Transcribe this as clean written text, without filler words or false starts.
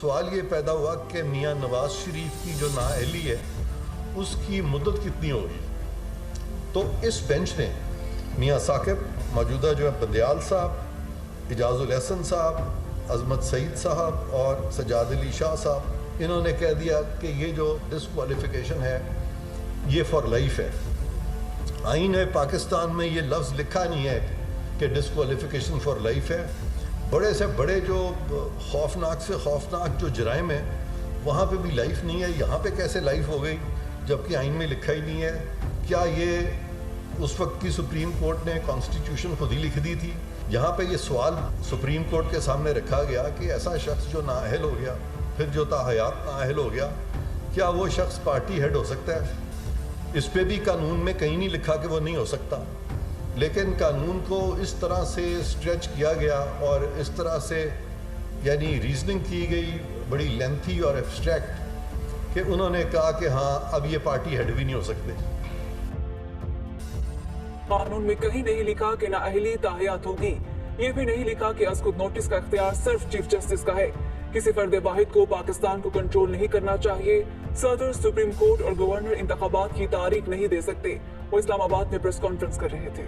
سوال یہ پیدا ہوا کہ میاں نواز شریف کی جو نااہلی ہے اس کی مدت کتنی ہوگی. تو اس بینچ نے میاں ثاقب، موجودہ جو ہے بندیال صاحب، اعجاز الاحسن صاحب، عظمت سعید صاحب اور سجاد علی شاہ صاحب، انہوں نے کہہ دیا کہ یہ جو ڈسکوالیفیکیشن ہے یہ فار لائف ہے. آئین پاکستان میں یہ لفظ لکھا نہیں ہے کہ ڈسکوالیفیکیشن فار لائف ہے. بڑے سے بڑے جو خوفناک سے خوفناک جو جرائم ہیں وہاں پہ بھی لائف نہیں ہے. یہاں پہ کیسے لائف ہو گئی جبکہ آئین میں لکھا ہی نہیں ہے؟ کیا یہ اس وقت کی سپریم کورٹ نے کانسٹیٹیوشن خود ہی لکھ دی تھی؟ یہاں پہ یہ سوال سپریم کورٹ کے سامنے رکھا گیا کہ ایسا شخص جو نااہل ہو گیا، پھر جو تاحیات نااہل ہو گیا، کیا وہ شخص پارٹی ہیڈ ہو سکتا ہے؟ اس پہ بھی قانون میں کہیں نہیں لکھا کہ وہ نہیں ہو سکتا، لیکن قانون کو اس طرح سے اسٹریچ کیا گیا اور اس طرح سے یعنی ریزننگ کی گئی بڑی لینتھی اور ایبسٹریکٹ کہ انہوں نے کہا کہ ہاں اب یہ پارٹی ہیڈ بھی نہیں ہو سکتے. قانون میں کہیں نہیں لکھا کہ نااہلی تاحیات ہوگی. یہ بھی نہیں لکھا کہ اسکت نوٹس کا اختیار صرف چیف جسٹس کا ہے. کسی فرد واحد کو پاکستان کو کنٹرول نہیں کرنا چاہیے. صدر، سپریم کورٹ اور گورنر انتخابات کی تاریخ نہیں دے سکتے. وہ اسلام آباد میں پریس کانفرنس کر رہے تھے.